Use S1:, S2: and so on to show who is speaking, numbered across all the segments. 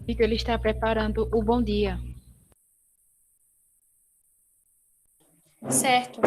S1: E que ele está preparando o bom dia.
S2: Certo.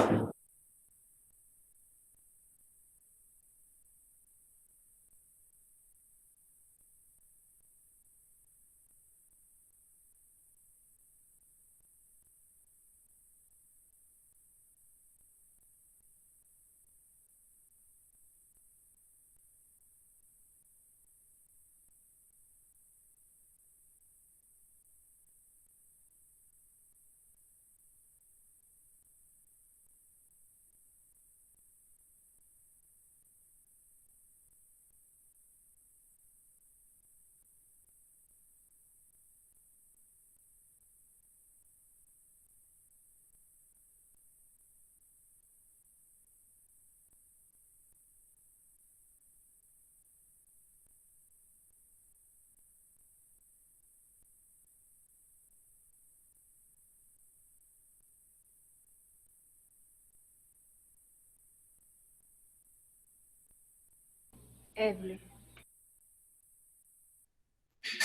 S1: Evelyn,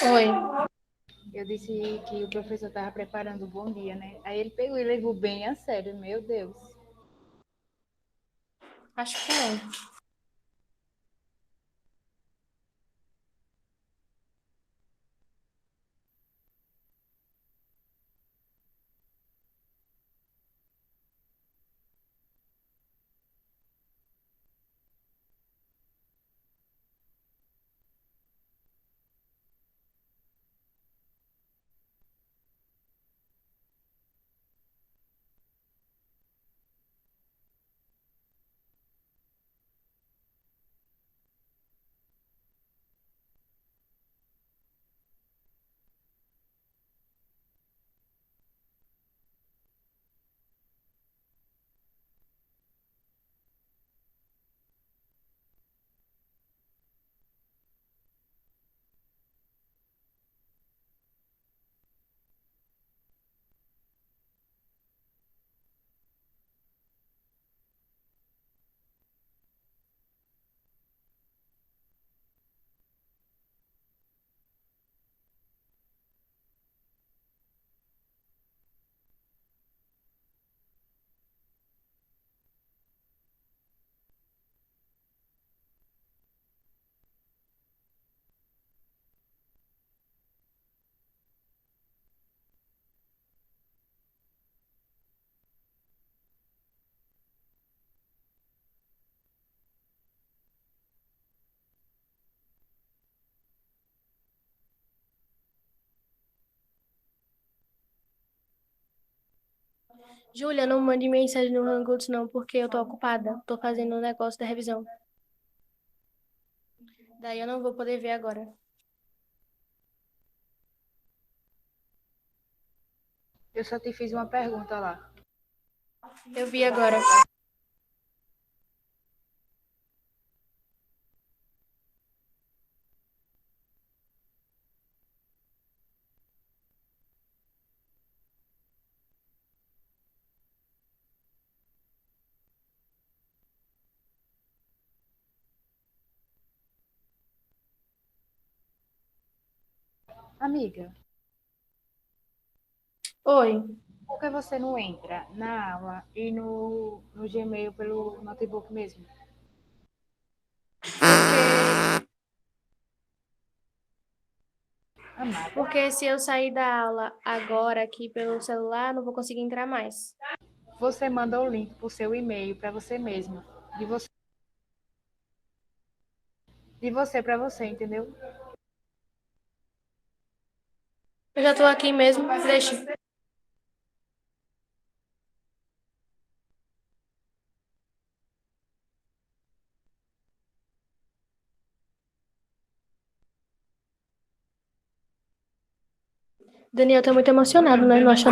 S2: Oi.
S1: eu disse que o professor estava preparando o bom dia, né? Aí ele pegou e levou bem a sério, meu Deus.
S2: Acho que não. Júlia, não mande mensagem no Hangouts não, porque eu tô ocupada. Tô fazendo um negócio da revisão. Daí eu não vou poder ver agora.
S1: Eu só te fiz uma pergunta lá.
S2: Eu vi agora.
S1: Amiga,
S2: Oi.
S1: por que você não entra na aula e no Gmail pelo notebook mesmo?
S2: Porque,
S1: Amada,
S2: porque se eu sair da aula agora aqui pelo celular, não vou conseguir entrar mais.
S1: você manda o link para o seu e-mail para você mesma. De você para você, entendeu?
S2: Eu já tô aqui mesmo. Deixa. Daniel tá muito emocionado, né? Não acha?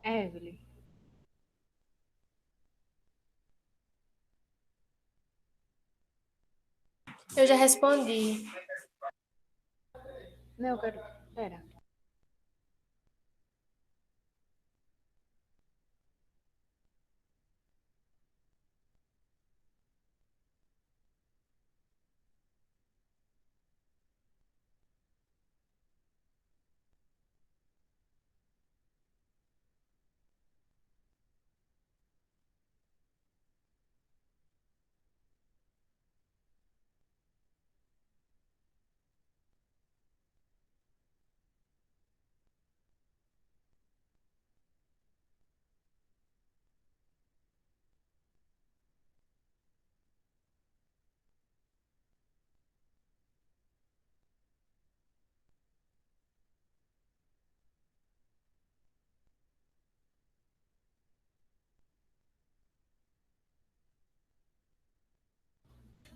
S1: Evelyn.
S2: Eu já respondi.
S1: Não, eu quero. Pera.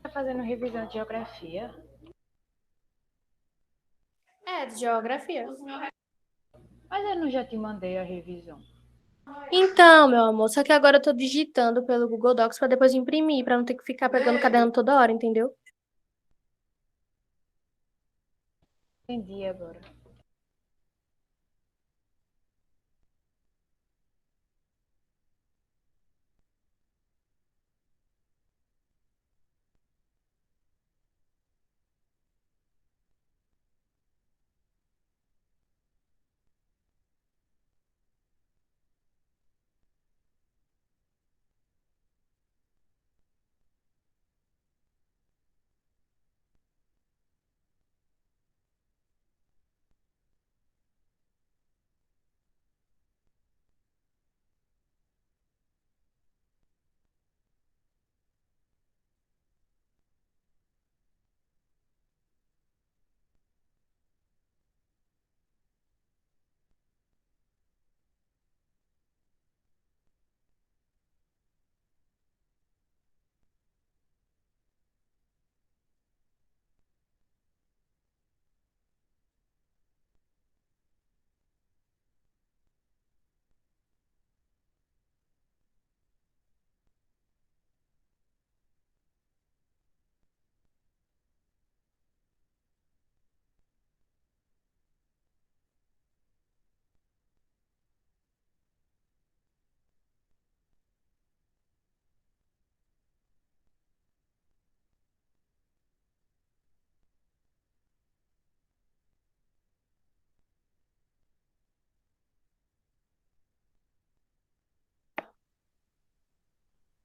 S1: Tá fazendo revisão de geografia?
S2: É, de geografia.
S1: Mas eu não já te mandei a revisão.
S2: Então, meu amor, só que agora eu tô digitando pelo Google Docs pra depois imprimir, pra não ter que ficar pegando o caderno toda hora, entendeu?
S1: Entendi agora.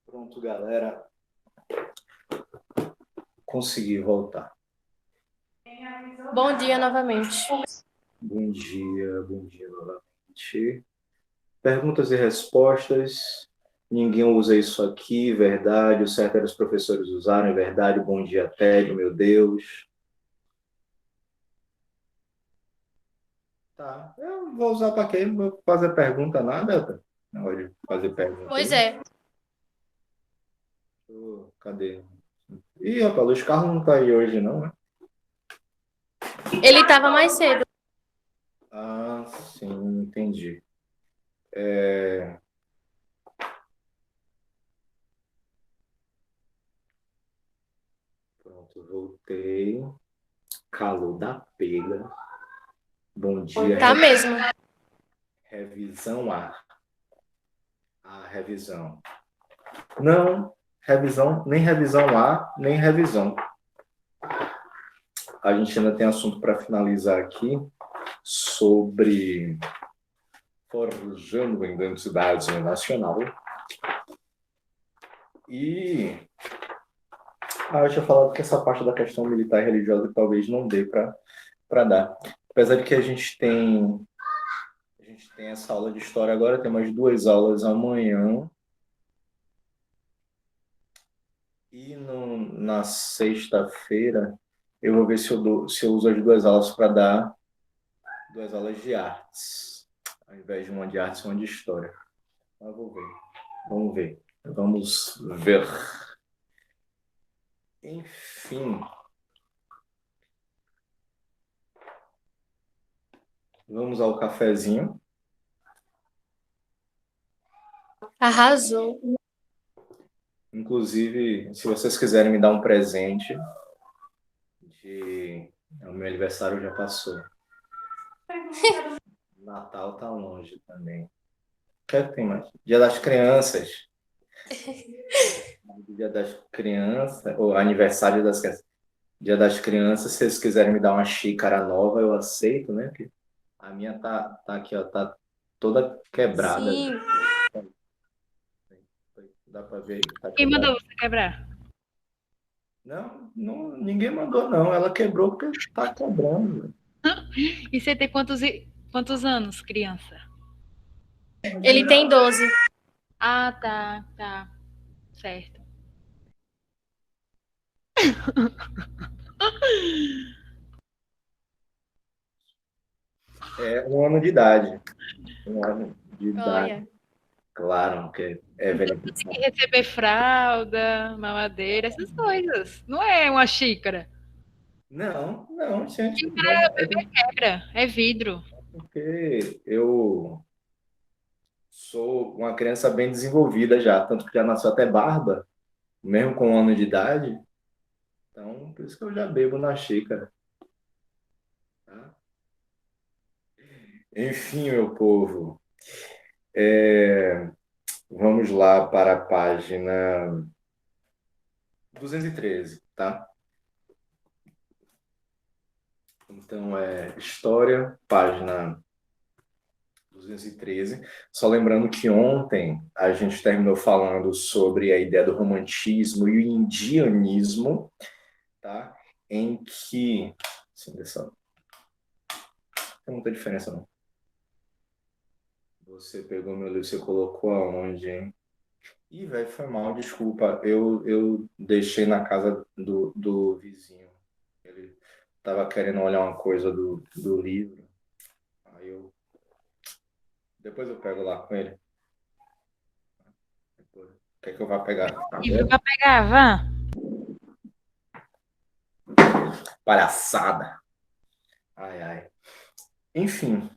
S3: Pronto, galera. Consegui voltar.
S2: Bom dia novamente.
S3: Bom dia novamente. Perguntas e respostas. Ninguém usa isso aqui, verdade. O certo era os professores usarem, verdade. Bom dia, Tédio, meu Deus. Tá. Eu vou usar para quê? Não vou fazer pergunta nada. Na hora de fazer pergunta
S2: Pois
S3: aí.
S2: é.
S3: Cadê? Ih, rapaz, Luiz Carlos não tá aí hoje, não, né?
S2: Ele tava mais cedo.
S3: Ah, sim, entendi. Pronto, voltei. Calor da pega. Bom dia,
S2: Tá mesmo.
S3: revisão A. A revisão. Não, revisão, nem revisão A, nem revisão. A gente ainda tem assunto para finalizar aqui sobre forjando a identidade nacional. E eu tinha falado que essa parte da questão militar e religiosa talvez não dê para dar. Apesar de que a gente tem essa aula de história agora, tem mais duas aulas amanhã. E na sexta-feira eu vou ver se eu uso as duas aulas para dar duas aulas de artes, ao invés de uma de artes e uma de história. Mas vou ver. Vamos ver. Vamos ver. Enfim, vamos ao cafezinho.
S2: Arrasou.
S3: Inclusive, se vocês quiserem me dar um presente de... O meu aniversário já passou. Natal tá longe também. O que é que tem mais? Dia das Crianças. Dia das Crianças, ou aniversário das Crianças. Dia das Crianças, se vocês quiserem me dar uma xícara nova, eu aceito, né? Porque a minha tá aqui, ó, tá toda quebrada.
S2: Sim.
S3: Dá pra ver aí? Tá
S1: Quem
S3: quebrada.
S1: mandou você quebrar?
S3: Não, ninguém mandou, não. Ela quebrou porque tá quebrando.
S1: E você tem quantos anos, criança?
S2: Ele tem 12.
S1: Ah, tá. Certo.
S3: É 1 ano de idade. 1 ano de idade.
S2: Olha.
S3: Claro, porque é velho.
S1: Tem que receber fralda, mamadeira, essas coisas. Não é uma xícara.
S3: Não, gente.
S1: Quebra, é vidro.
S3: Porque eu sou uma criança bem desenvolvida já, tanto que já nasceu até barba, mesmo com 1 ano de idade. Então, por isso que eu já bebo na xícara. Tá? Enfim, meu povo, vamos lá para a página 213, tá? Então, História, página 213. Só lembrando que ontem a gente terminou falando sobre a ideia do romantismo e o indianismo, tá? Em que... Assim, não tem muita diferença, não. Você pegou meu livro, você colocou aonde, hein? Ih, velho, foi mal, desculpa. Eu deixei na casa do vizinho. Ele tava querendo olhar uma coisa do livro. Aí depois eu pego lá com ele. Quer que eu vá pegar?
S1: E vai pegar, vá.
S3: Palhaçada. Ai, ai. Enfim,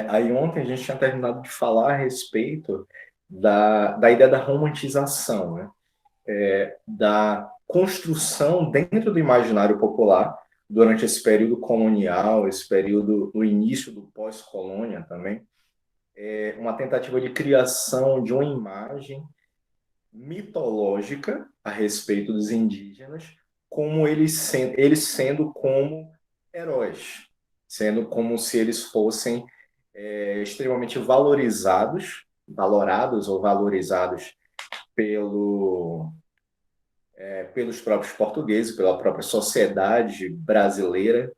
S3: aí ontem a gente tinha terminado de falar a respeito da ideia da romantização, né? Da construção dentro do imaginário popular durante esse período colonial, esse período no início do pós-colônia também, uma tentativa de criação de uma imagem mitológica a respeito dos indígenas, como eles sendo como heróis, sendo como se eles fossem extremamente valorados ou valorizados pelos próprios portugueses, pela própria sociedade brasileira,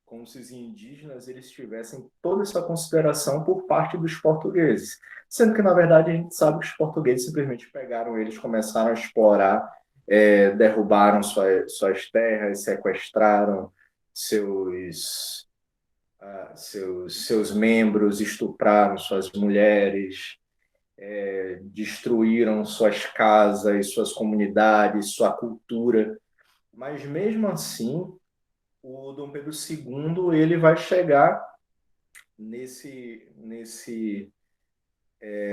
S3: como se os indígenas eles tivessem toda essa consideração por parte dos portugueses. Sendo que, na verdade, a gente sabe que os portugueses simplesmente pegaram eles, começaram a explorar, derrubaram suas terras, sequestraram seus membros, estupraram suas mulheres, destruíram suas casas, suas comunidades, sua cultura. Mas, mesmo assim, o Dom Pedro II ele vai chegar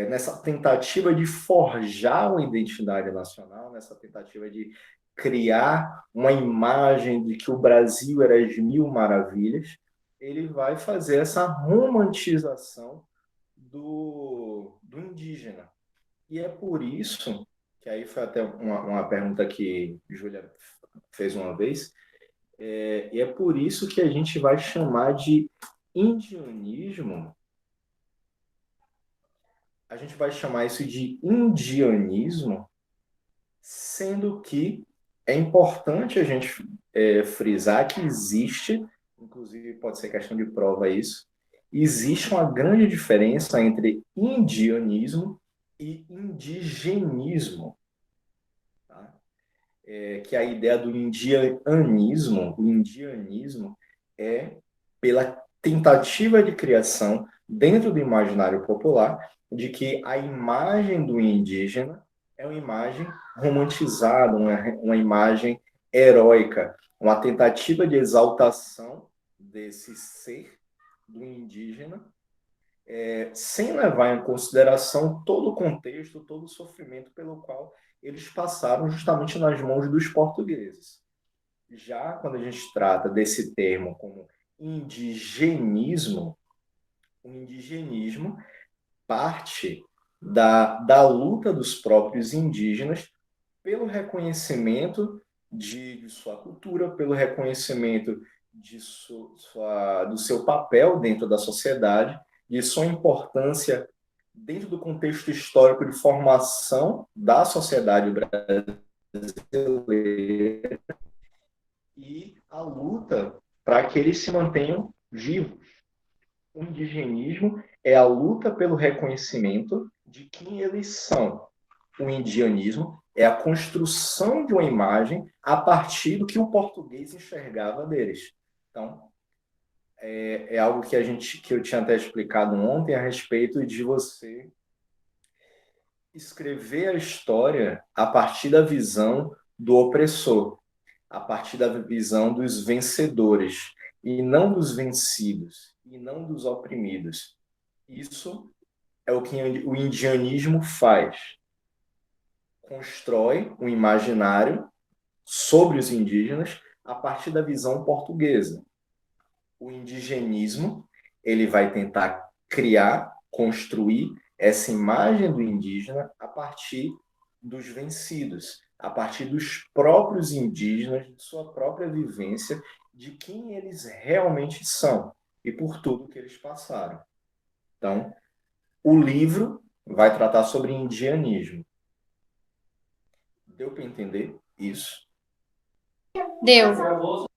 S3: nessa tentativa de forjar uma identidade nacional, nessa tentativa de criar uma imagem de que o Brasil era as mil maravilhas, ele vai fazer essa romantização do indígena. E é por isso, que aí foi até uma pergunta que Júlia fez uma vez, e é por isso que a gente vai chamar de indianismo, a gente vai chamar isso de indianismo, sendo que é importante a gente frisar que existe, inclusive pode ser questão de prova isso, existe uma grande diferença entre indianismo e indigenismo, tá? Que a ideia do indianismo, o indianismo é pela tentativa de criação dentro do imaginário popular de que a imagem do indígena é uma imagem romantizada, uma imagem heróica, uma tentativa de exaltação desse ser do indígena sem levar em consideração todo o contexto, todo o sofrimento pelo qual eles passaram justamente nas mãos dos portugueses. Já quando a gente trata desse termo como indigenismo, o indigenismo parte da luta dos próprios indígenas pelo reconhecimento de sua cultura, pelo reconhecimento do seu papel dentro da sociedade, de sua importância dentro do contexto histórico de formação da sociedade brasileira e a luta para que eles se mantenham vivos. O indigenismo é a luta pelo reconhecimento de quem eles são. O indianismo é a construção de uma imagem a partir do que o português enxergava deles. Então, é algo que eu tinha até explicado ontem a respeito de você escrever a história a partir da visão do opressor, a partir da visão dos vencedores, e não dos vencidos, e não dos oprimidos. Isso é o que o indianismo faz. Constrói um imaginário sobre os indígenas a partir da visão portuguesa. O indigenismo, ele vai tentar criar, construir essa imagem do indígena a partir dos vencidos, a partir dos próprios indígenas, de sua própria vivência, de quem eles realmente são e por tudo que eles passaram. Então, o livro vai tratar sobre indianismo. Deu para entender isso?
S2: Deu.
S3: Muito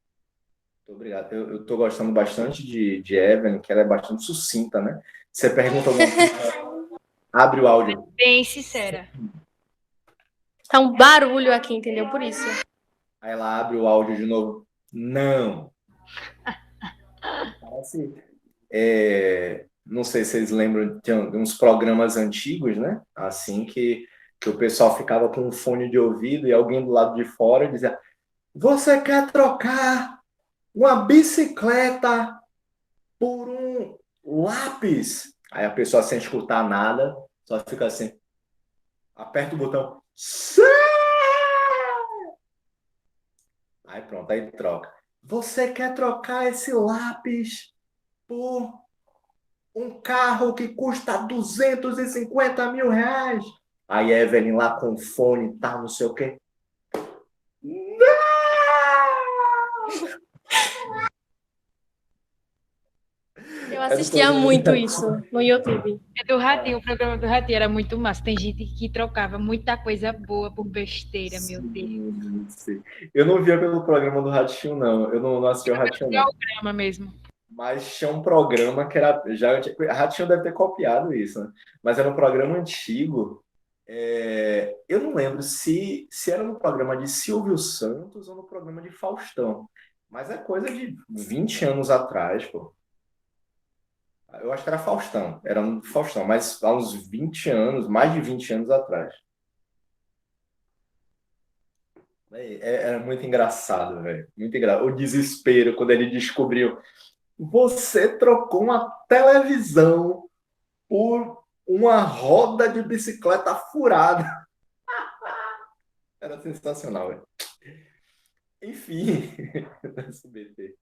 S3: obrigado. Eu estou gostando bastante de Evelyn, que ela é bastante sucinta, né? Você pergunta alguma coisa, abre o áudio.
S1: Bem sincera.
S2: Tá um barulho aqui, entendeu? Por isso.
S3: Aí ela abre o áudio de novo. Não. Parece, não sei se vocês lembram de uns programas antigos, né? Assim que o pessoal ficava com um fone de ouvido e alguém do lado de fora dizia: você quer trocar uma bicicleta por um lápis? Aí a pessoa, sem escutar nada, só fica assim, aperta o botão. Sim! Aí pronto, aí troca. Você quer trocar esse lápis por um carro que custa 250 mil reais? Aí a Evelyn lá com fone e tal, não sei o quê. Não!
S2: Eu assistia muito isso no YouTube.
S1: É do Ratinho, o programa do Ratinho era muito massa. Tem gente que trocava muita coisa boa por besteira, meu Deus.
S3: Sim. Eu não via pelo programa do Ratinho, não. Eu não assisti ao Ratinho, não.
S1: Programa mesmo.
S3: Mas tinha um programa que era. Ratinho deve ter copiado isso, né? Mas era um programa antigo. Eu não lembro se era no programa de Silvio Santos ou no programa de Faustão. Mas é coisa de 20 anos atrás, pô. Eu acho que era Faustão. Era um Faustão, mas há uns 20 anos, mais de 20 anos atrás. Era muito engraçado, velho. Muito engraçado. O desespero quando ele descobriu. Você trocou uma televisão por uma roda de bicicleta furada. Era sensacional, velho. Enfim, SBT.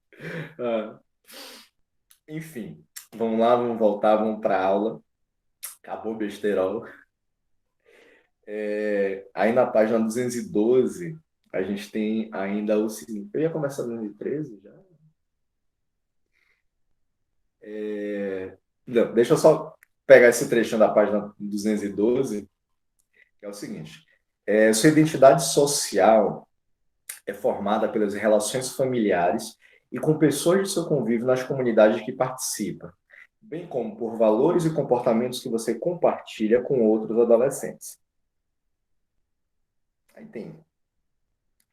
S3: Enfim, vamos lá, vamos voltar, vamos para a aula. Acabou o besterol. Aí na página 212, a gente tem ainda o seguinte. Eu ia começar em 2013 já. Não, deixa eu só pegar esse trechinho da página 212, que é o seguinte. Sua identidade social é formada pelas relações familiares e com pessoas de seu convívio nas comunidades que participa, bem como por valores e comportamentos que você compartilha com outros adolescentes. Aí tem.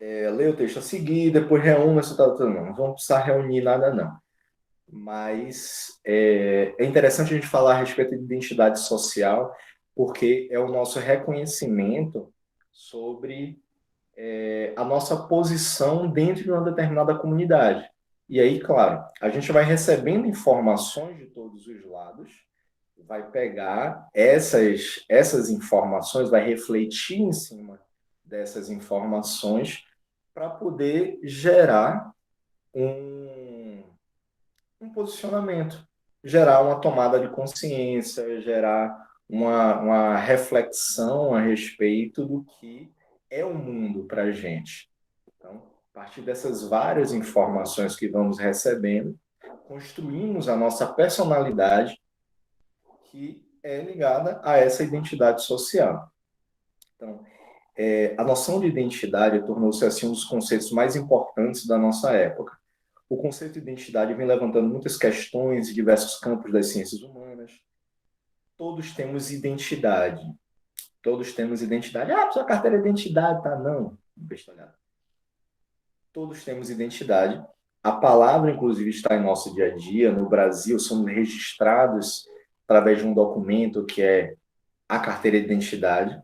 S3: Leia o texto a seguir, depois reúna essa tal. Não vamos precisar reunir nada, não. Mas é interessante a gente falar a respeito de identidade social, porque é o nosso reconhecimento sobre a nossa posição dentro de uma determinada comunidade. E aí, claro, a gente vai recebendo informações de todos os lados vai pegar essas informações, vai refletir em cima dessas informações para poder gerar um, um posicionamento, gerar uma tomada de consciência, gerar uma reflexão a respeito do que é o mundo para a gente. Então, a partir dessas várias informações que vamos recebendo, construímos a nossa personalidade, que é ligada a essa identidade social. Então, a noção de identidade tornou-se assim um dos conceitos mais importantes da nossa época. O conceito de identidade vem levantando muitas questões em diversos campos das ciências humanas. Todos temos identidade. Todos temos identidade. Ah, sua carteira de identidade, tá? Não, bestalhada. Todos temos identidade. A palavra, inclusive, está em nosso dia a dia. No Brasil, somos registrados através de um documento que é a carteira de identidade.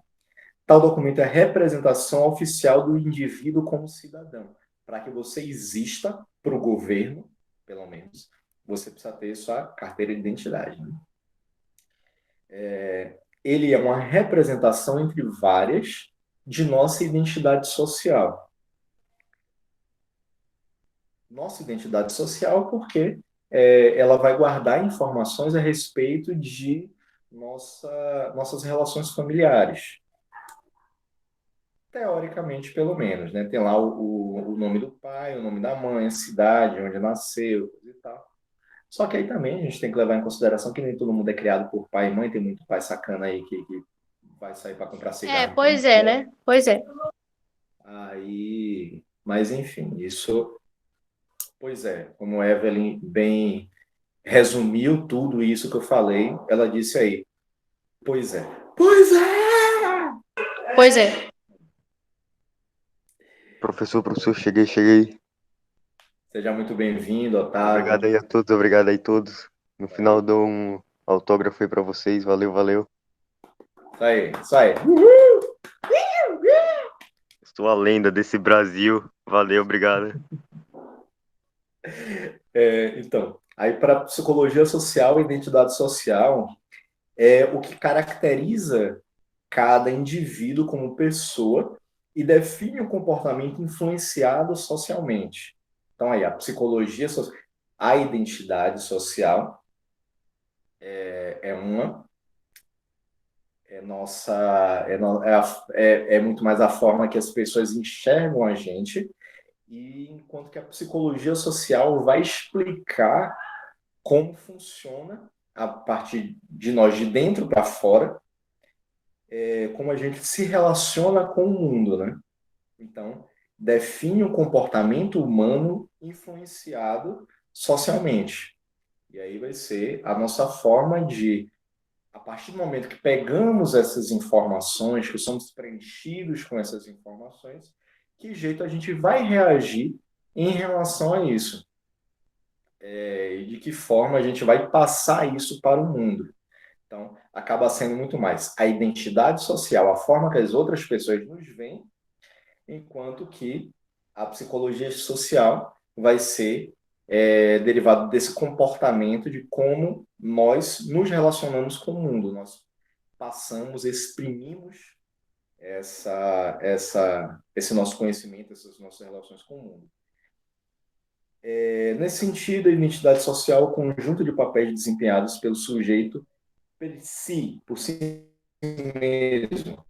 S3: Tal documento é a representação oficial do indivíduo como cidadão. Para que você exista para o governo, pelo menos, você precisa ter sua carteira de identidade. Né? Ele é uma representação entre várias de nossa identidade social. Nossa identidade social porque ela vai guardar informações a respeito de nossas relações familiares. Teoricamente, pelo menos, né? Tem lá o nome do pai, o nome da mãe, a cidade, onde nasceu e tal. Só que aí também a gente tem que levar em consideração que nem todo mundo é criado por pai e mãe, tem muito pai sacana aí que vai sair para comprar cigarro.
S2: Pois é, né? Pois é.
S3: Aí, mas enfim, isso, pois é, como a Evelyn bem resumiu tudo isso que eu falei, ela disse aí, pois é. Pois é!
S2: Pois é.
S4: Professor, cheguei.
S3: Seja muito bem-vindo, Otávio.
S4: Obrigado aí a todos. No final dou um autógrafo aí pra vocês. Valeu.
S3: Isso aí.
S4: Sou a lenda desse Brasil. Valeu, obrigado.
S3: Então, aí para psicologia social e identidade social, é o que caracteriza cada indivíduo como pessoa e define o comportamento influenciado socialmente. Então, aí, a psicologia, a identidade social é uma, é muito mais a forma que as pessoas enxergam a gente, e enquanto que a psicologia social vai explicar como funciona a partir de nós, de dentro para fora, como a gente se relaciona com o mundo, né? Então, define o comportamento humano influenciado socialmente. E aí vai ser a nossa forma de, a partir do momento que pegamos essas informações, que somos preenchidos com essas informações, que jeito a gente vai reagir em relação a isso. E de que forma a gente vai passar isso para o mundo. Então, acaba sendo muito mais a identidade social, a forma que as outras pessoas nos veem, enquanto que a psicologia social vai ser derivado desse comportamento de como nós nos relacionamos com o mundo. Nós passamos, exprimimos esse nosso conhecimento, essas nossas relações com o mundo. Nesse sentido, a identidade social é o conjunto de papéis desempenhados pelo sujeito por si mesmo.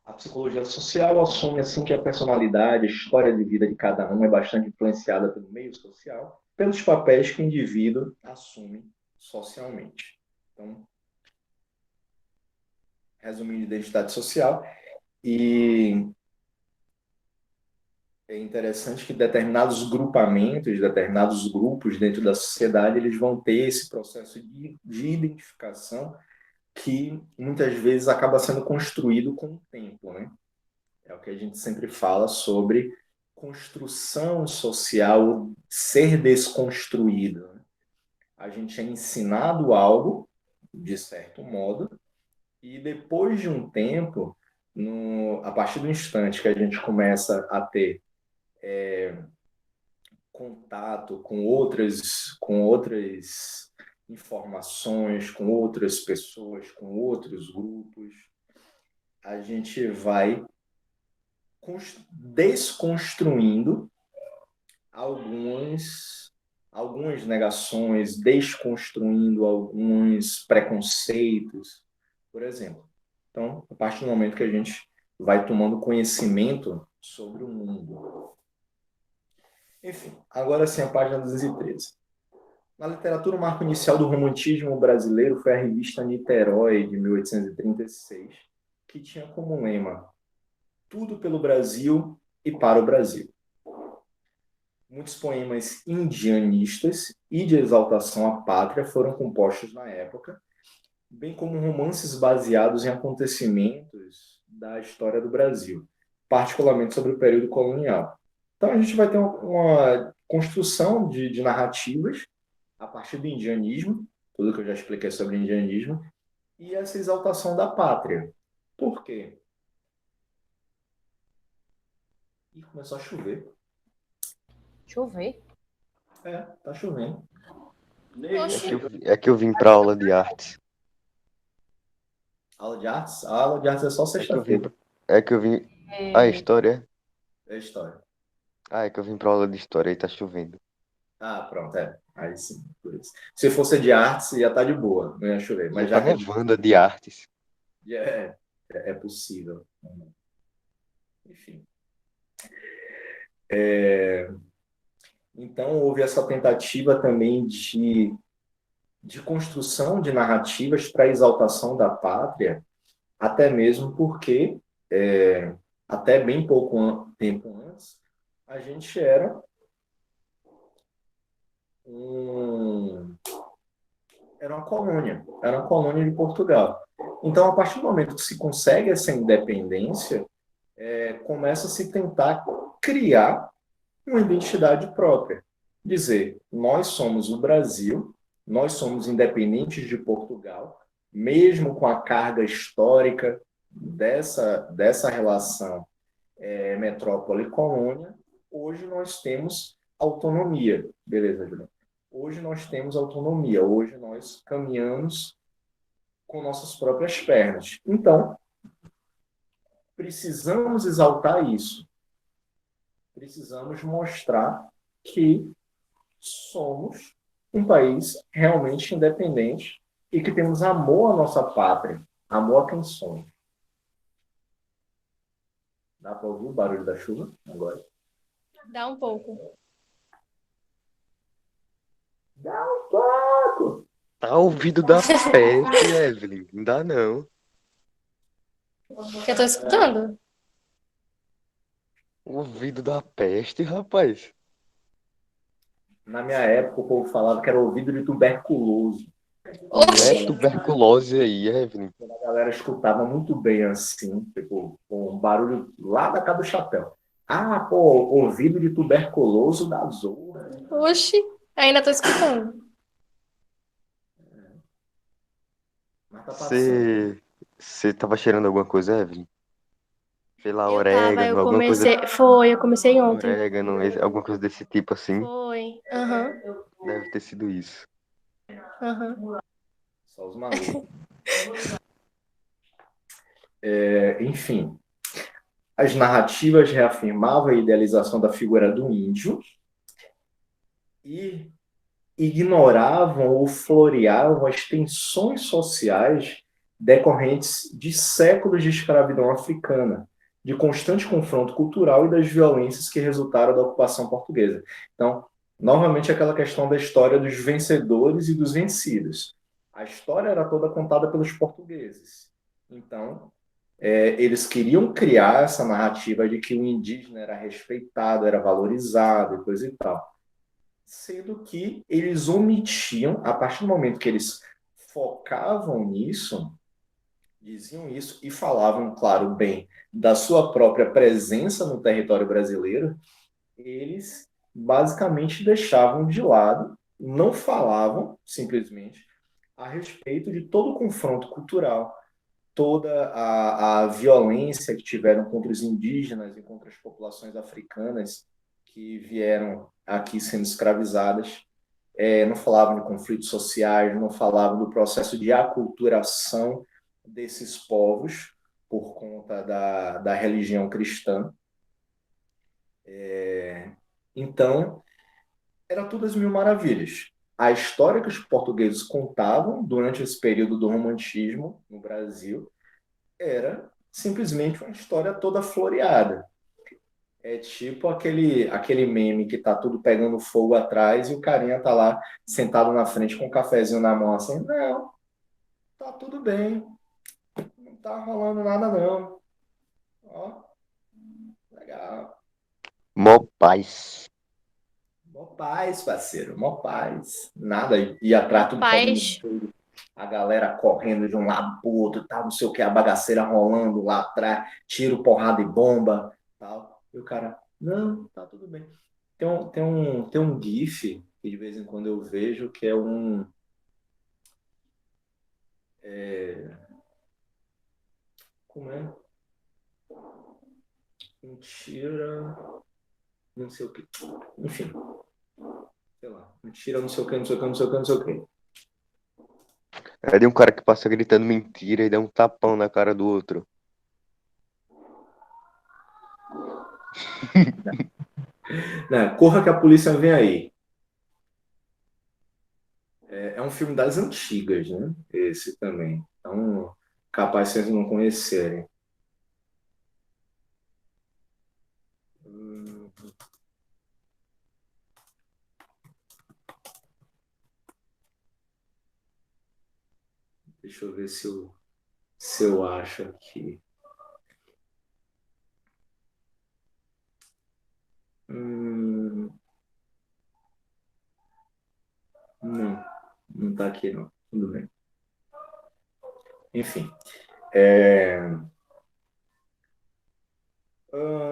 S3: A psicologia social assume assim que a personalidade, a história de vida de cada um é bastante influenciada pelo meio social, pelos papéis que o indivíduo assume socialmente. Então, resumindo, identidade social, e é interessante que determinados grupamentos, determinados grupos dentro da sociedade, eles vão ter esse processo de identificação que muitas vezes acaba sendo construído com o tempo, né? É o que a gente sempre fala sobre construção social, ser desconstruído. Né? A gente é ensinado algo, de certo modo, e depois de um tempo, a partir do instante que a gente começa a ter contato com outras informações com outras pessoas, com outros grupos, a gente vai desconstruindo algumas negações, desconstruindo alguns preconceitos, por exemplo. Então, a partir do momento que a gente vai tomando conhecimento sobre o mundo. Enfim, agora sim, a página 213. Na literatura, o marco inicial do romantismo brasileiro foi a revista Niterói, de 1836, que tinha como lema tudo pelo Brasil e para o Brasil. Muitos poemas indianistas e de exaltação à pátria foram compostos na época, bem como romances baseados em acontecimentos da história do Brasil, particularmente sobre o período colonial. Então a gente vai ter uma construção de narrativas a partir do indianismo, tudo que eu já expliquei sobre o indianismo, e essa exaltação da pátria. Por quê? E começou a chover.
S1: Chover?
S3: Tá chovendo.
S2: Oxi.
S4: É que eu vim pra aula de artes.
S3: Aula de artes? A aula de artes é só sexta-feira.
S4: É que eu vim. Ah, história?
S3: É história.
S4: Ah, é que eu vim pra aula de história e tá chovendo.
S3: Ah, pronto, Aí sim, por isso. Se fosse de artes, ia estar de boa, não ia chover. Mas
S4: Tá
S3: já que
S4: nevando de artes.
S3: é possível. Enfim. Então, houve essa tentativa também de construção de narrativas para a exaltação da pátria, até mesmo porque, até bem pouco tempo antes, a gente era uma colônia de Portugal. Então, a partir do momento que se consegue essa independência, começa a se tentar criar uma identidade própria. Dizer, nós somos o Brasil, nós somos independentes de Portugal, mesmo com a carga histórica dessa relação metrópole-colônia, hoje nós temos autonomia. Beleza, Juliana? Hoje nós temos autonomia, hoje nós caminhamos com nossas próprias pernas. Então, precisamos exaltar isso. Precisamos mostrar que somos um país realmente independente e que temos amor à nossa pátria, amor a quem somos. Dá para ouvir o barulho da chuva agora?
S2: Dá um pouco.
S3: Dá um pouco!
S4: Tá ouvido da peste, Evelyn. Não dá não.
S2: Que eu tô escutando.
S4: Ouvido da peste, rapaz.
S3: Na minha época, o povo falava que era ouvido de tuberculoso.
S4: Não é
S2: Oxi.
S4: tuberculose aí, Evelyn.
S3: A galera escutava muito bem assim, tipo, com um barulho lá da casa do chapéu. Ah, pô, ouvido de tuberculoso da zorra.
S2: Oxi. Ainda tô escutando.
S3: Mas tá passando.
S4: Você tava cheirando alguma coisa, Evelyn? Sei lá,
S2: Eu tava,
S4: orégano, alguma coisa.
S2: eu comecei ontem.
S4: Orégano, alguma coisa desse tipo assim.
S2: Foi. Aham.
S4: Deve ter sido isso.
S2: Aham.
S3: Só os malucos. Enfim, as narrativas reafirmavam a idealização da figura do índio e ignoravam ou floreavam as tensões sociais decorrentes de séculos de escravidão africana, de constante confronto cultural e das violências que resultaram da ocupação portuguesa. Então, novamente, aquela questão da história dos vencedores e dos vencidos. A história era toda contada pelos portugueses. Então, eles queriam criar essa narrativa de que o indígena era respeitado, era valorizado e coisa e tal. Sendo que eles omitiam, a partir do momento que eles focavam nisso, diziam isso e falavam, claro, bem da sua própria presença no território brasileiro, eles basicamente deixavam de lado, não falavam simplesmente a respeito de todo o confronto cultural, toda a violência que tiveram contra os indígenas e contra as populações africanas que vieram aqui sendo escravizadas. não falavam de conflitos sociais, não falavam do processo de aculturação desses povos por conta da religião cristã. Então, era tudo as mil maravilhas. A história que os portugueses contavam durante esse período do romantismo no Brasil era simplesmente uma história toda floreada. É tipo aquele meme que tá tudo pegando fogo atrás e o carinha tá lá sentado na frente com um cafezinho na mão assim, não, tá tudo bem, não tá rolando nada não. Ó, legal.
S4: Mó paz.
S3: Mó paz, parceiro, mó paz. Nada, ia atrás tudo pegando
S2: Paz.
S3: fogo. A galera correndo de um lado pro outro, tal, não sei o que, a bagaceira rolando lá atrás, tiro, porrada e bomba, tal. E o cara, não, tá tudo bem. Tem um GIF que de vez em quando eu vejo que é como é? Mentira, não sei o que. Enfim, sei lá. Mentira, não sei o que, não sei o que, não sei o que, não sei o que.
S4: É de um cara que passa gritando mentira e dá um tapão na cara do outro.
S3: Não, corra que a polícia vem aí. É um filme das antigas, né? Esse também. Então, capaz vocês não conhecerem. Hum, Deixa eu ver se eu acho aqui. Hum, não, não tá aqui não. Tudo bem. Enfim.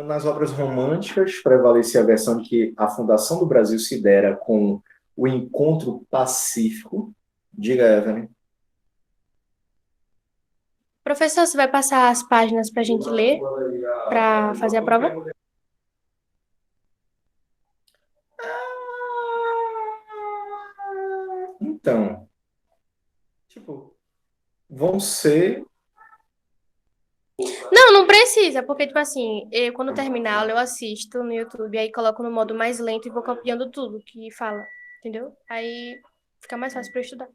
S3: Nas obras românticas, prevalecia a versão de que a fundação do Brasil se dera com o encontro pacífico. Diga, Evelyn.
S2: Professor, você vai passar as páginas para a gente ler para fazer a prova?
S3: Então, tipo, vão ser.
S2: Não, não precisa, porque, tipo assim, quando terminar a aula eu assisto no YouTube, aí coloco no modo mais lento e vou copiando tudo que fala, entendeu? Aí fica mais fácil para eu estudar.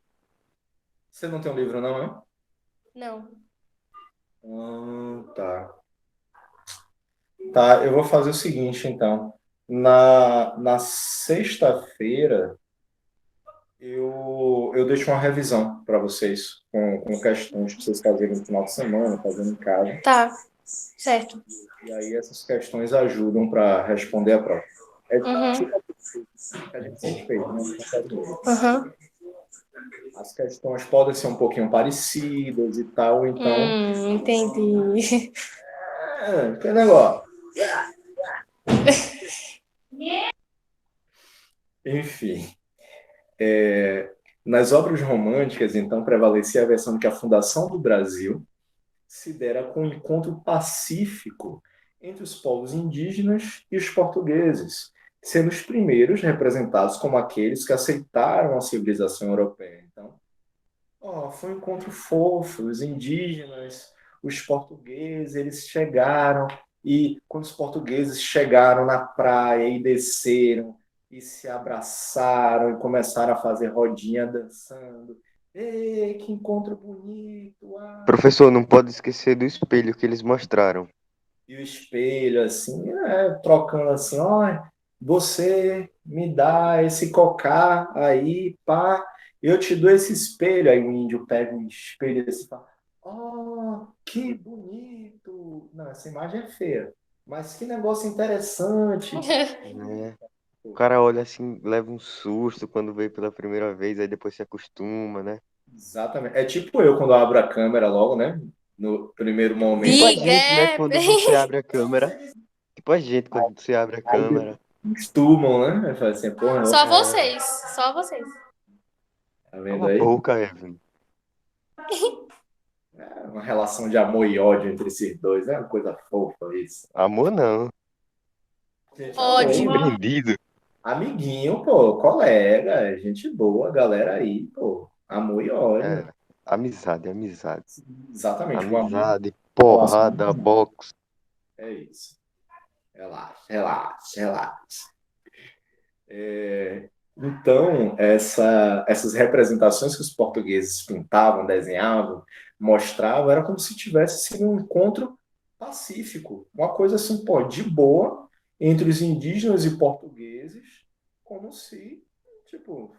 S3: Você não tem um livro, não, é?
S2: Não.
S3: Tá. Tá, eu vou fazer o seguinte, então. Na sexta-feira, eu deixo uma revisão para vocês, com questões que vocês fazerem no final de semana, fazendo em casa.
S2: Tá, certo.
S3: E aí essas questões ajudam para responder a prova. É
S2: Uhum,
S3: tipo o que a gente sempre fez, né?
S2: uhum.
S3: As questões podem ser um pouquinho parecidas e tal, então.
S2: Entendi.
S3: Que negócio. Enfim. Nas obras românticas, então, prevalecia a versão de que a fundação do Brasil se dera com um encontro pacífico entre os povos indígenas e os portugueses, sendo os primeiros representados como aqueles que aceitaram a civilização europeia. Então, foi um encontro fofo, os indígenas, os portugueses, eles chegaram e quando os portugueses chegaram na praia e desceram e se abraçaram e começaram a fazer rodinha dançando. Ei, que encontro bonito!
S4: Professor, não pode esquecer do espelho que eles mostraram.
S3: E o espelho, assim, trocando assim, ó, você me dá esse cocá aí, pá, eu te dou esse espelho. Aí o índio pega um espelho assim e fala, oh, que bonito. Não, essa imagem é feia, mas que negócio interessante.
S4: Né? O cara olha assim, leva um susto quando vê pela primeira vez, aí depois se acostuma, né?
S3: Exatamente. É tipo eu quando abro a câmera logo, né? No primeiro momento.
S4: Tipo a
S2: Diga,
S4: gente, né? Quando você abre a câmera. Tipo a gente, quando você abre a
S3: Aí
S4: câmera.
S3: costumam, né? Aí fala assim, porra,
S2: só
S4: É,
S2: vocês, só vocês.
S3: tá vendo
S4: cala a
S3: aí?
S4: boca, Evelyn.
S3: Uma relação de amor e ódio entre esses dois. É uma coisa fofa isso.
S4: Amor não.
S3: Gente, amor.
S2: Ódio.
S4: Compreendido.
S3: Amiguinho, pô, colega, gente boa, galera aí, pô, amor e ódio.
S4: É, amizade, amizade.
S3: Exatamente, o amor,
S4: Amizade,
S3: relação,
S4: porrada, boxe.
S3: é isso. Relaxa, relaxa, relaxa. Então, essas representações que os portugueses pintavam, desenhavam, mostravam, era como se tivesse sido um encontro pacífico, uma coisa assim, pô, de boa, entre os indígenas e portugueses, como se, tipo,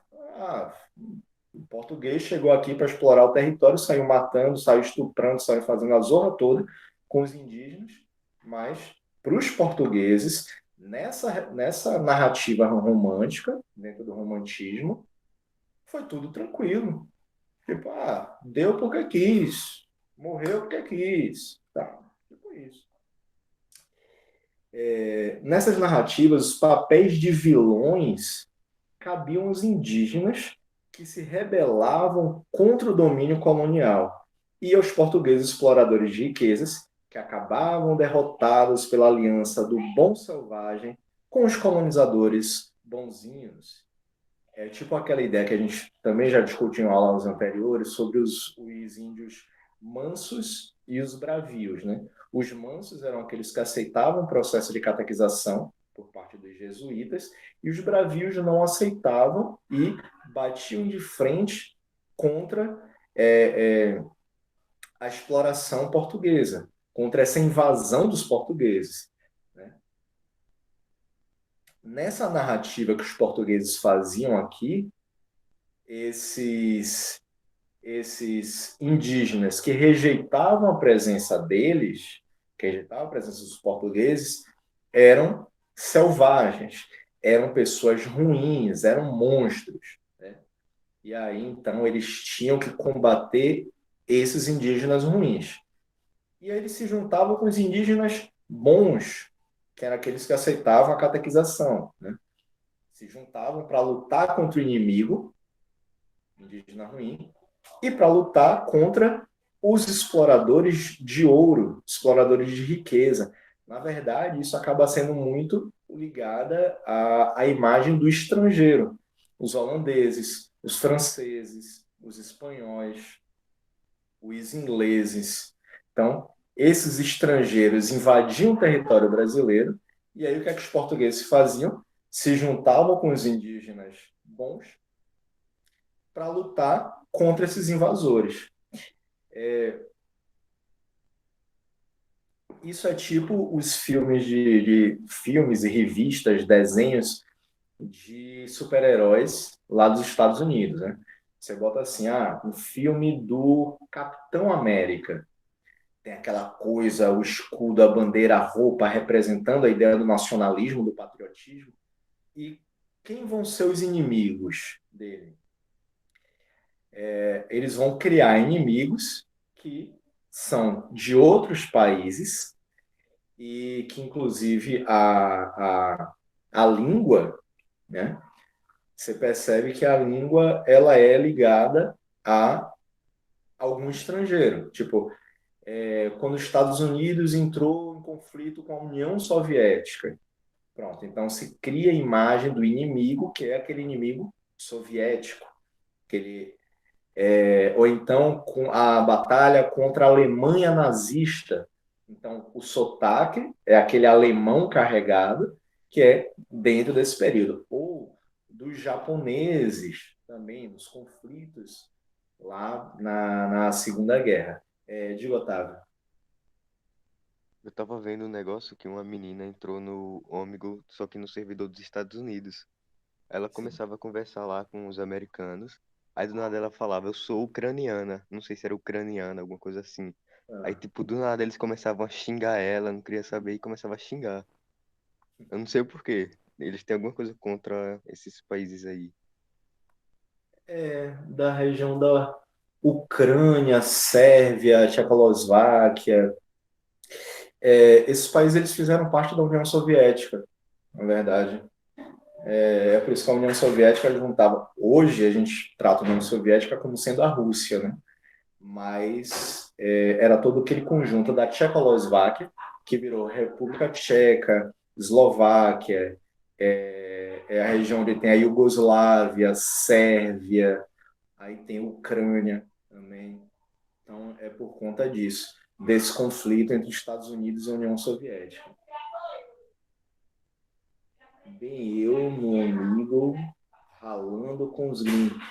S3: o português chegou aqui para explorar o território, saiu matando, saiu estuprando, saiu fazendo a zorra toda com os indígenas, mas para os portugueses, nessa narrativa romântica, dentro do romantismo, foi tudo tranquilo. Tipo, deu porque quis, morreu porque quis. Tá, tipo isso. Nessas narrativas, os papéis de vilões cabiam aos indígenas que se rebelavam contra o domínio colonial e aos portugueses exploradores de riquezas que acabavam derrotados pela aliança do bom selvagem com os colonizadores bonzinhos. É tipo aquela ideia que a gente também já discutiu em aulas anteriores sobre os índios mansos e os bravios, né? Os mansos eram aqueles que aceitavam o processo de catequização por parte dos jesuítas e os bravios não aceitavam e batiam de frente contra a exploração portuguesa, contra essa invasão dos portugueses, né? Nessa narrativa que os portugueses faziam aqui, esses indígenas que rejeitavam a presença deles, que rejeitavam a presença dos portugueses, eram selvagens, eram pessoas ruins, eram monstros, né? E aí, então, eles tinham que combater esses indígenas ruins. E aí eles se juntavam com os indígenas bons, que eram aqueles que aceitavam a catequização, né? Se juntavam para lutar contra o inimigo, indígena ruim, e para lutar contra os exploradores de ouro, exploradores de riqueza. Na verdade, isso acaba sendo muito ligada à imagem do estrangeiro. Os holandeses, os franceses, os espanhóis, os ingleses. Então, esses estrangeiros invadiam o território brasileiro, e aí o que é que os portugueses faziam? Se juntavam com os indígenas bons para lutar contra esses invasores. Isso é tipo os filmes de filmes e revistas, desenhos de super-heróis lá dos Estados Unidos, né? Você bota assim, um filme do Capitão América. Tem aquela coisa, o escudo, a bandeira, a roupa representando a ideia do nacionalismo, do patriotismo. E quem vão ser os inimigos dele? Eles vão criar inimigos que são de outros países e que, inclusive, a língua, né? Você percebe que a língua ela é ligada a algum estrangeiro. Tipo, quando os Estados Unidos entrou em conflito com a União Soviética. Pronto, então se cria a imagem do inimigo, que é aquele inimigo soviético, aquele, ou então com a batalha contra a Alemanha nazista. Então, o sotaque é aquele alemão carregado, que é dentro desse período. Ou dos japoneses também, nos conflitos lá na Segunda Guerra. Digo, Otávio.
S4: Eu tava vendo um negócio que uma menina entrou no Omegle, só que no servidor dos Estados Unidos. Ela
S3: Sim.
S4: começava a conversar lá com os americanos. Aí do nada ela falava, eu sou ucraniana. Não sei se era ucraniana, alguma coisa assim. Aí,
S3: Ah.
S4: tipo, do nada eles começavam a xingar ela, não queria saber e começava a xingar. Eu não sei o porquê. Eles têm alguma coisa contra esses países aí.
S3: Da região da Ucrânia, Sérvia, Tchecoslováquia. Esses países eles fizeram parte da União Soviética, na verdade. É por isso que a União Soviética juntava. Hoje a gente trata a União Soviética como sendo a Rússia, né? Mas era todo aquele conjunto da Tchecoslováquia, que virou República Tcheca, Eslováquia, é a região onde tem a Iugoslávia, Sérvia, aí tem Ucrânia também. Então, é por conta disso, desse conflito entre Estados Unidos e a União Soviética. Bem, eu, meu amigo, ralando com os gringos.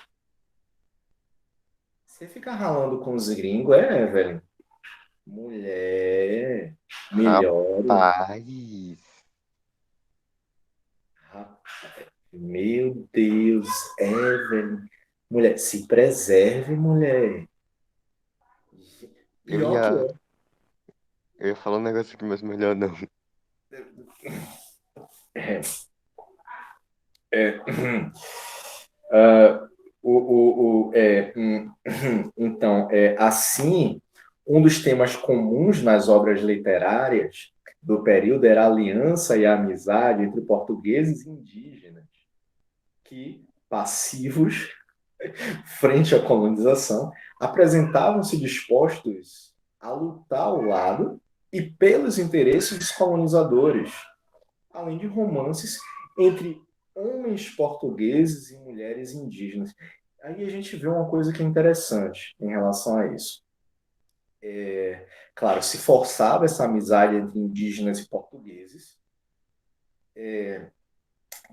S3: Você fica ralando com os gringos, velho? Mulher, melhore.
S4: Rapaz.
S3: Meu Deus, velho. Mulher, se preserve, mulher.
S4: Eu
S3: Pior que
S4: ia, eu ia falar um negócio aqui, mas melhor não.
S3: é. É. Ah, então, assim, um dos temas comuns nas obras literárias do período era a aliança e a amizade entre portugueses e indígenas, que, passivos frente à colonização, apresentavam-se dispostos a lutar ao lado e pelos interesses dos colonizadores, além de romances entre homens portugueses e mulheres indígenas. Aí a gente vê uma coisa que é interessante em relação a isso. Claro, se forçava essa amizade entre indígenas e portugueses,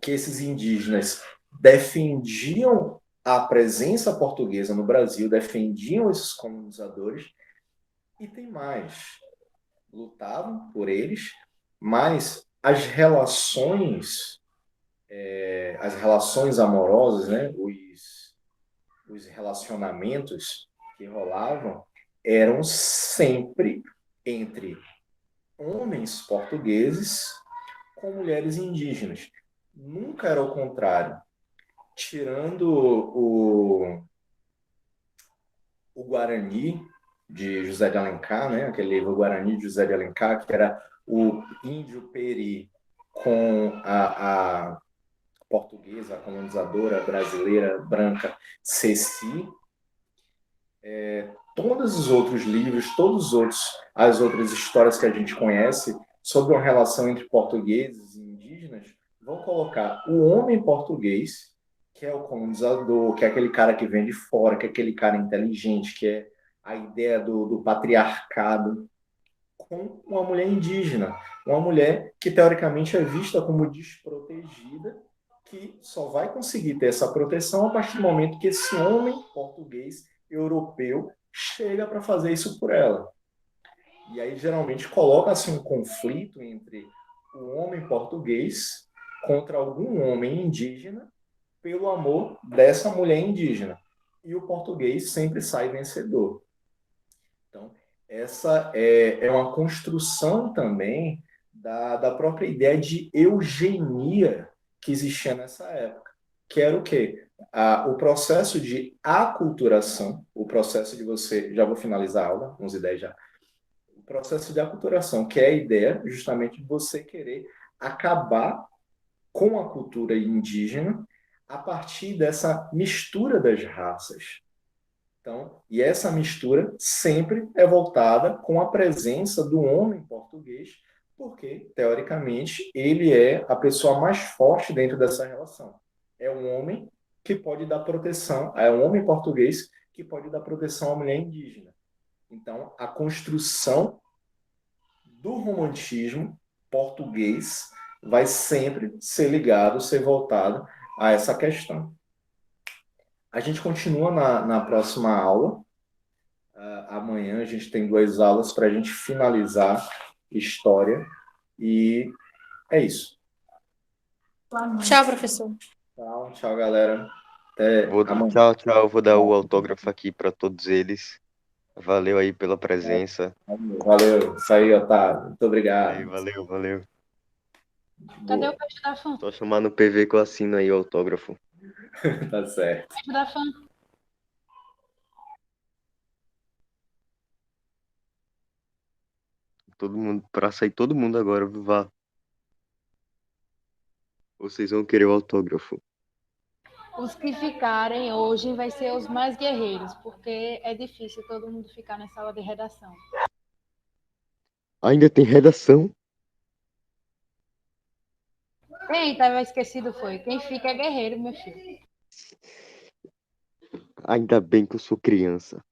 S3: que esses indígenas defendiam a presença portuguesa no Brasil, defendiam esses colonizadores, e tem mais, lutavam por eles, mas as relações amorosas, né, os relacionamentos que rolavam eram sempre entre homens portugueses com mulheres indígenas. Nunca era o contrário. Tirando o Guarani, de José de Alencar, né? Aquele livro Guarani de José de Alencar, que era o índio Peri com a portuguesa, a colonizadora brasileira branca Ceci. Todos os outros livros, as outras histórias que a gente conhece sobre uma relação entre portugueses e indígenas, vão colocar o homem português, que é o colonizador, que é aquele cara que vem de fora, que é aquele cara inteligente, que é a ideia do patriarcado, com uma mulher indígena, uma mulher que teoricamente é vista como desprotegida, que só vai conseguir ter essa proteção a partir do momento que esse homem português europeu chega para fazer isso por ela. E aí geralmente coloca-se um conflito entre o homem português contra algum homem indígena pelo amor dessa mulher indígena. E o português sempre sai vencedor. Então, essa é uma construção também da própria ideia de eugenia que existia nessa época, que era o quê? O processo de aculturação, o processo de você, já vou finalizar a aula, 11h10 já, o processo de aculturação, que é a ideia justamente de você querer acabar com a cultura indígena a partir dessa mistura das raças. Então, e essa mistura sempre é voltada com a presença do homem português, porque, teoricamente, ele é a pessoa mais forte dentro dessa relação. É um homem que pode dar proteção, é um homem português que pode dar proteção à mulher indígena. Então, a construção do romantismo português vai sempre ser ligado, ser voltado a essa questão. A gente continua na próxima aula. Amanhã a gente tem 2 aulas para a gente finalizar história. E é isso.
S2: Tchau, professor.
S3: Tchau, tchau, galera. Até amanhã.
S4: Tchau, tchau. Vou dar o autógrafo aqui para todos eles. Valeu aí pela presença.
S3: Valeu. Isso aí, Otávio. Muito obrigado.
S4: Valeu, valeu.
S1: Cadê
S3: Boa.
S1: o beijo da fã?
S4: Só chamar no PV que eu assino aí o autógrafo.
S3: Tá certo.
S1: Beijo da fã.
S4: Todo mundo, para sair todo mundo agora, vá. Vocês vão querer o autógrafo.
S1: Os que ficarem hoje vai ser os mais guerreiros, porque é difícil todo mundo ficar nessa sala de redação.
S4: Ainda tem redação?
S1: Quem estava esquecido foi. Quem fica é guerreiro, meu filho.
S4: Ainda bem que eu sou criança.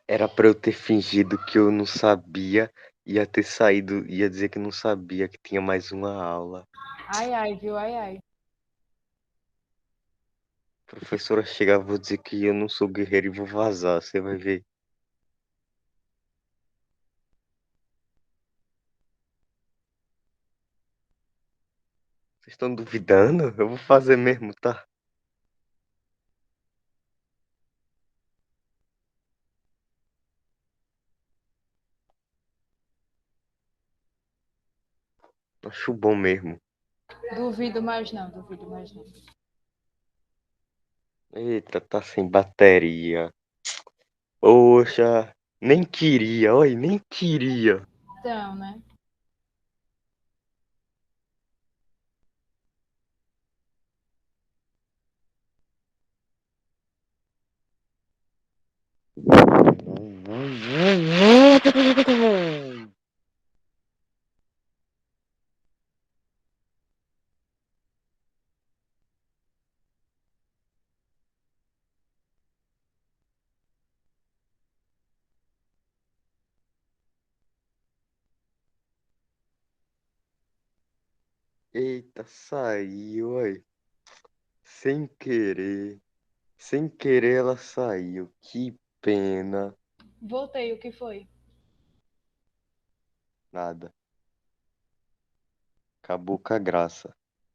S4: Era pra eu ter fingido que eu não sabia, ia ter saído, ia dizer que não sabia que tinha mais uma aula.
S1: Ai, ai, viu? Ai, ai.
S4: A professora chegar, vou dizer que eu não sou guerreiro e vou vazar, você vai ver. Vocês estão duvidando? Eu vou fazer mesmo, tá? Acho bom mesmo.
S1: Duvido mais não, duvido mais não.
S4: Eita, tá sem bateria. Poxa, nem queria, oi, nem queria.
S1: Então, né?
S4: Eita, saiu, oi. Sem querer. Sem querer ela saiu. Que pena.
S1: Voltei, o que foi?
S4: Nada. Acabou com a graça.